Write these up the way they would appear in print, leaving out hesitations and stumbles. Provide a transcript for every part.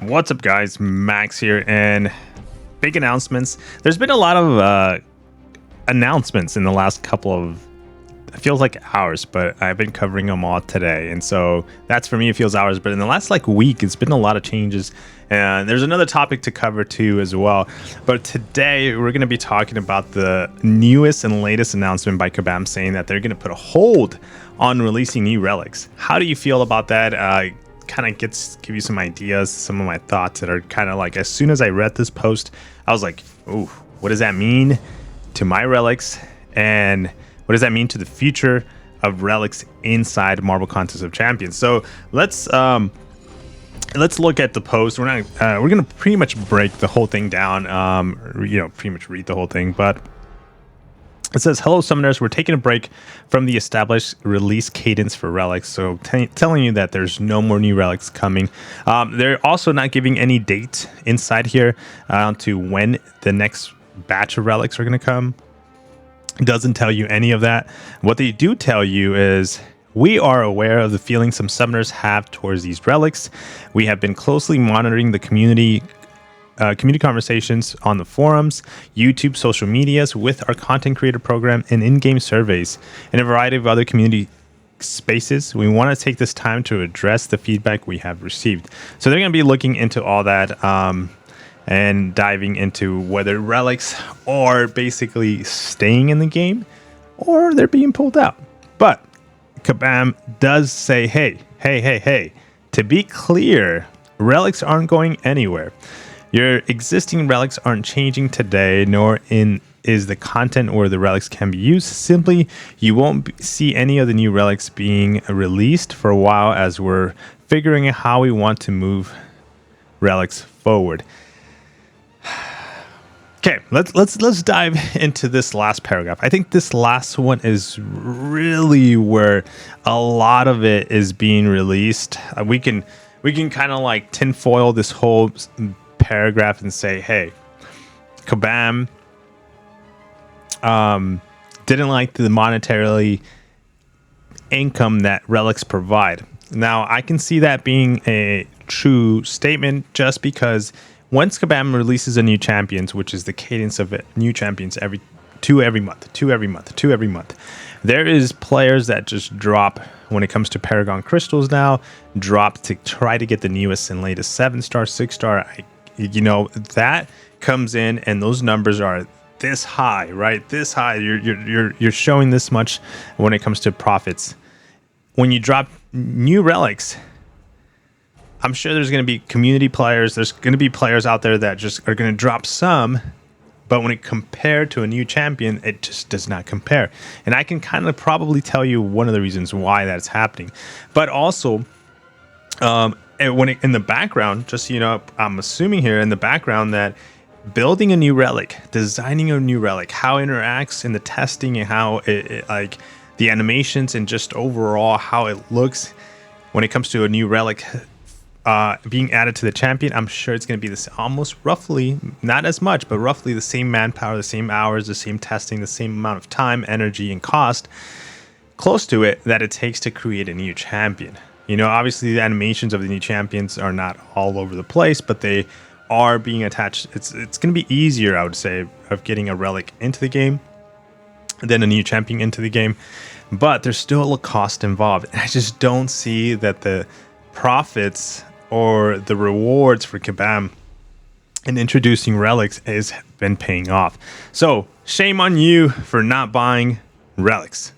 What's up, guys? Max here, and big announcements. There's been a lot of announcements in the last couple of, it feels like hours, but I've been covering them all today, and so that's, for me, it feels hours. But in the last week, it's been a lot of changes, and there's another topic to cover too as well. But today we're going to be talking about the newest and latest announcement by Kabam, saying that they're going to put a hold on releasing new relics. How do you feel about that? Kind of give you some ideas, some of my thoughts that are kind of like, as soon as I read this post, I was like, ooh, what does that mean to my relics, and what does that mean to the future of relics inside Marvel Contest of Champions? So let's look at the post. We're gonna pretty much break the whole thing down, pretty much read the whole thing, but it says, hello, summoners. We're taking a break from the established release cadence for relics. So telling you that there's no more new relics coming. They're also not giving any date inside here to when the next batch of relics are going to come. It doesn't tell you any of that. What they do tell you is, we are aware of the feelings some summoners have towards these relics. We have been closely monitoring the community conversations on the forums, YouTube, social medias, with our content creator program, and in-game surveys, and a variety of other community spaces. We want to take this time to address the feedback we have received. So they're going to be looking into all that and diving into whether relics are basically staying in the game or they're being pulled out. But Kabam does say, hey, to be clear, relics aren't going anywhere. Your existing relics aren't changing today, nor is the content where the relics can be used. Simply, you won't see any of the new relics being released for a while, as we're figuring out how we want to move relics forward. Okay, let's dive into this last paragraph. I think this last one is really where a lot of it is being released. We can kind of like tinfoil this whole paragraph and say, hey, Kabam didn't like the monetarily income that relics provide. Now, I can see that being a true statement, just because once Kabam releases a new champions, which is the cadence of it, new champions every month, there is players that just drop. When it comes to Paragon Crystals now, drop to try to get the newest and latest 7-star, 6-star. That comes in, and those numbers are this high, right? This high. You're showing this much when it comes to profits. When you drop new relics, I'm sure there's going to be community players. There's going to be players out there that just are going to drop some, but when it compared to a new champion, it just does not compare. And I can kind of probably tell you one of the reasons why that's happening. But also, in the background, just I'm assuming here in the background that building a new relic, designing a new relic, how it interacts in the testing, and how it like the animations and just overall how it looks when it comes to a new relic being added to the champion, I'm sure it's going to be this almost roughly, not as much, but roughly the same manpower, the same hours, the same testing, the same amount of time, energy, and cost, close to it, that it takes to create a new champion. Obviously the animations of the new champions are not all over the place, but they are being attached. It's going to be easier, I would say, of getting a relic into the game than a new champion into the game, but there's still a cost involved. And I just don't see that the profits or the rewards for Kabam in introducing relics has been paying off. So shame on you for not buying relics.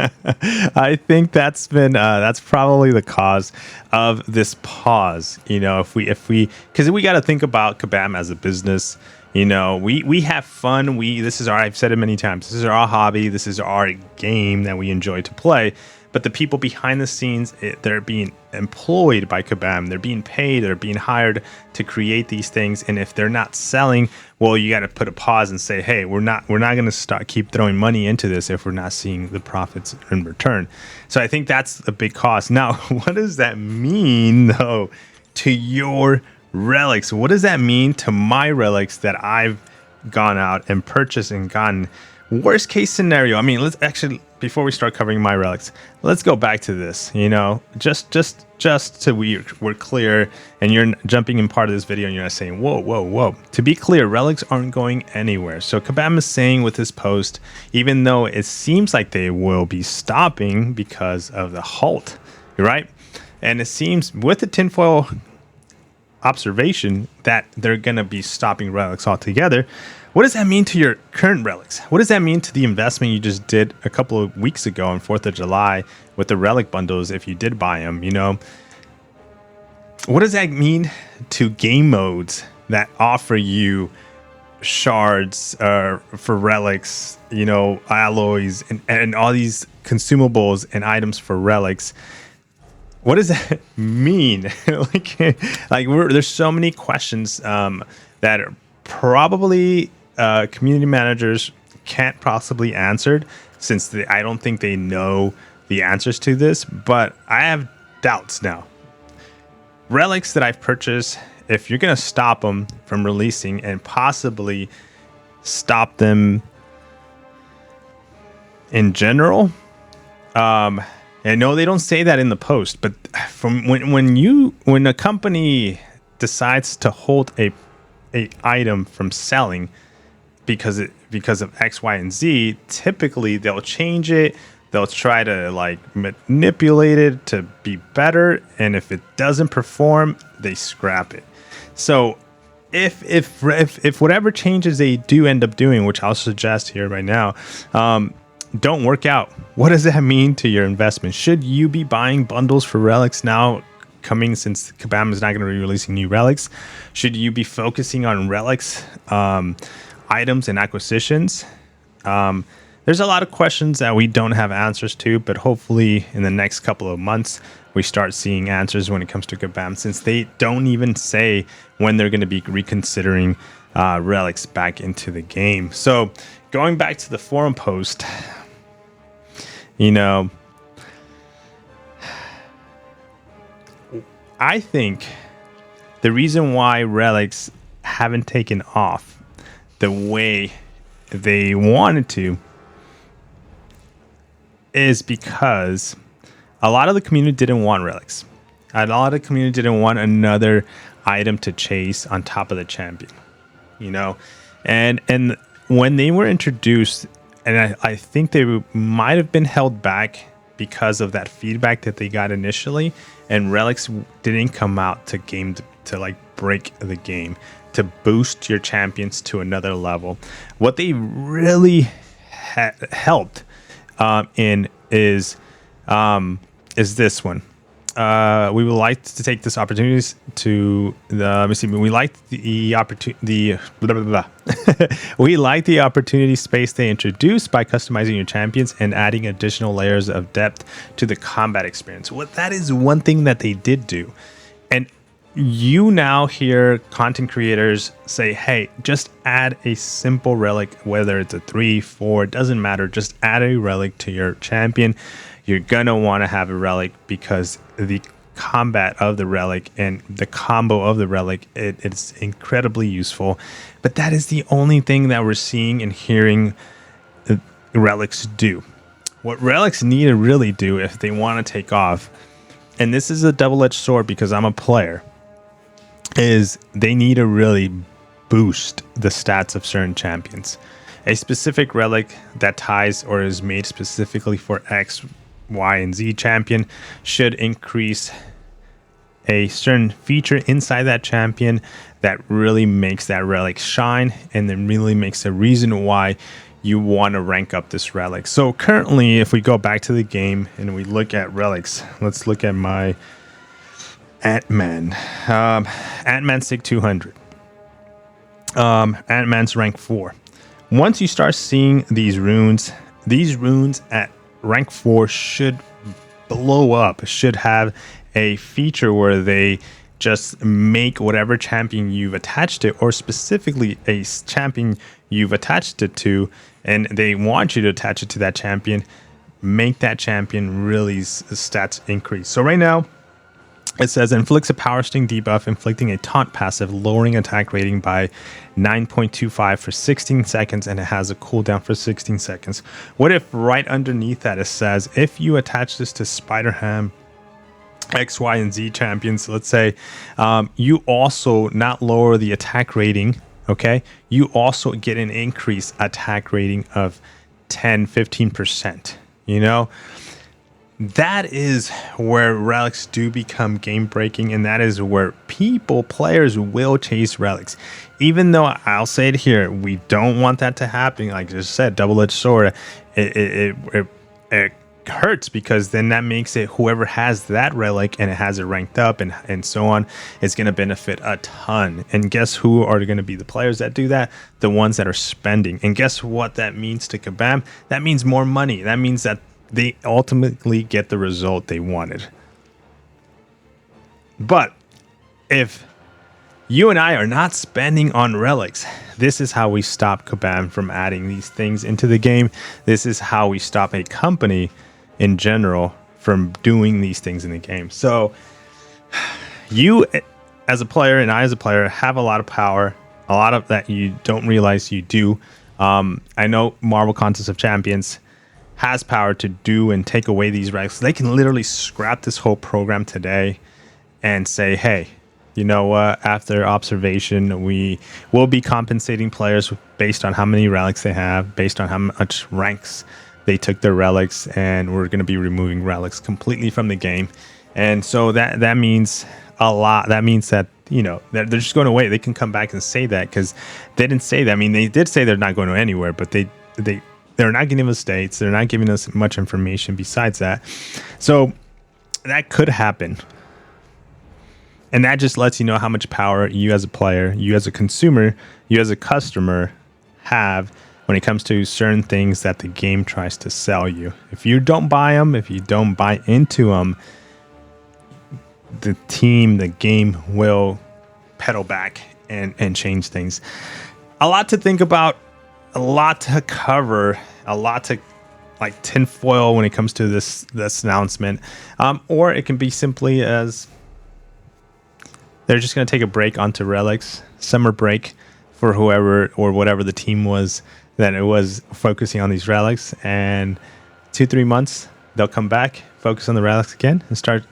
I think that's probably the cause of this pause. If we because we got to think about Kabam as a business. We have fun. I've said it many times, this is our hobby. This is our game that we enjoy to play. But the people behind the scenes, they're being employed by Kabam. They're being paid. They're being hired to create these things. And if they're not selling, well, you got to put a pause and say, hey, we're not going to keep throwing money into this if we're not seeing the profits in return. So I think that's a big cost. Now, what does that mean, though, to your relics? What does that mean to my relics that I've gone out and purchased and gotten? Worst case scenario. I mean, let's actually, before we start covering my relics, let's go back to this. You know, just so we're clear, and you're jumping in part of this video, and you're not saying, whoa. To be clear, relics aren't going anywhere. So Kabam is saying with this post, even though it seems like they will be stopping because of the halt, right? And it seems with the tinfoil observation that they're going to be stopping relics altogether. What does that mean to your current relics? What does that mean to the investment you just did a couple of weeks ago on 4th of July with the relic bundles if you did buy them, you know? What does that mean to game modes that offer you shards for relics, you know, alloys and all these consumables and items for relics? What does that mean? There's so many questions that are probably community managers can't possibly answer, since I don't think they know the answers to this. But I have doubts now. Relics that I've purchased, if you're gonna stop them from releasing and possibly stop them in general, I know they don't say that in the post, but from when a company decides to hold a item from selling because of X, Y, and Z, typically they'll change it. They'll try to like manipulate it to be better, and if it doesn't perform, they scrap it. So if whatever changes they do end up doing, which I'll suggest here right now, don't work out, what does that mean to your investment? Should you be buying bundles for relics now coming, since Kabam is not going to be releasing new relics? Should you be focusing on relics items and acquisitions? There's a lot of questions that we don't have answers to, but hopefully in the next couple of months we start seeing answers when it comes to Kabam, since they don't even say when they're going to be reconsidering relics back into the game. So going back to the forum post, you know, I think the reason why relics haven't taken off the way they wanted to is because a lot of the community didn't want relics. A lot of the community didn't want another item to chase on top of the champion, you know, and when they were introduced, and I think they might have been held back because of that feedback that they got initially, and relics didn't come out to like break the game, to boost your champions to another level. What they really helped in is this one. We would like to take this opportunity to we like the opportunity we like the opportunity space they introduced by customizing your champions and adding additional layers of depth to the combat experience. Well, that is one thing that they did do. And you now hear content creators say, hey, just add a simple relic, whether it's a 3, 4, it doesn't matter, just add a relic to your champion. You're gonna want to have a relic because the combat of the relic and the combo of the relic, it's incredibly useful. But that is the only thing that we're seeing and hearing relics do. What relics need to really do if they want to take off, and this is a double-edged sword because I'm a player, is they need to really boost the stats of certain champions. A specific relic that ties or is made specifically for X, Y, and Z champion should increase a certain feature inside that champion that really makes that relic shine, and then really makes a reason why you want to rank up this relic. So currently, if we go back to the game and we look at relics, let's look at my Ant-Man. Ant-Man Sig 200. Ant-Man's rank 4. Once you start seeing these runes at rank 4 should blow up, should have a feature where they just make whatever champion you've attached it, or specifically a champion you've attached it to, and they want you to attach it to that champion, make that champion really stats increase. So right now, It says inflicts a power sting debuff, inflicting a taunt passive, lowering attack rating by 9.25 for 16 seconds, and it has a cooldown for 16 seconds. What if right underneath that it says, if you attach this to Spider-Ham X, Y, and Z champions, let's say, you also not lower the attack rating, okay? You also get an increased attack rating of 10-15%, you know? That is where relics do become game breaking, and that is where players will chase relics. Even though I'll say it here, we don't want that to happen. Like I just said, double-edged sword. It hurts, because then that makes it whoever has that relic and it has it ranked up and so on, is going to benefit a ton. And guess who are going to be the players that do that? The ones that are spending. And guess what that means to Kabam? That means more money. That means that they ultimately get the result they wanted. But if you and I are not spending on relics, this is how we stop Kabam from adding these things into the game. This is how we stop a company in general from doing these things in the game. So you as a player and I as a player have a lot of power, a lot of that you don't realize you do. I know Marvel Contest of Champions has power to do and take away these relics. They can literally scrap this whole program today and say, hey, you know what, after observation, we will be compensating players based on how many relics they have, based on how much ranks they took their relics, and we're going to be removing relics completely from the game. And so that means a lot. That means that, you know, they're just going away. They can come back and say that, because they didn't say that. I mean, they did say they're not going anywhere, but they're not giving us dates. They're not giving us much information besides that. So that could happen. And that just lets you know how much power you as a player, you as a consumer, you as a customer have when it comes to certain things that the game tries to sell you. If you don't buy them, if you don't buy into them, the game will pedal back and change things. A lot to think about, a lot to cover, a lot to like tinfoil when it comes to this announcement. Or it can be simply as they're just going to take a break onto relics, summer break for whoever or whatever the team was that it was focusing on these relics, and 2-3 months they'll come back, focus on the relics again, and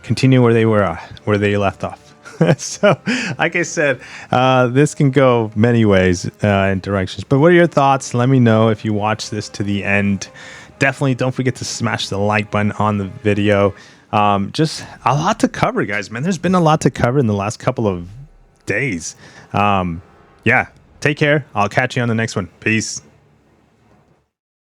continue where they left off. So, like I said, this can go many ways and directions. But what are your thoughts? Let me know if you watch this to the end. Definitely don't forget to smash the like button on the video. Just a lot to cover, guys, man. There's been a lot to cover in the last couple of days. Yeah, take care. I'll catch you on the next one. Peace.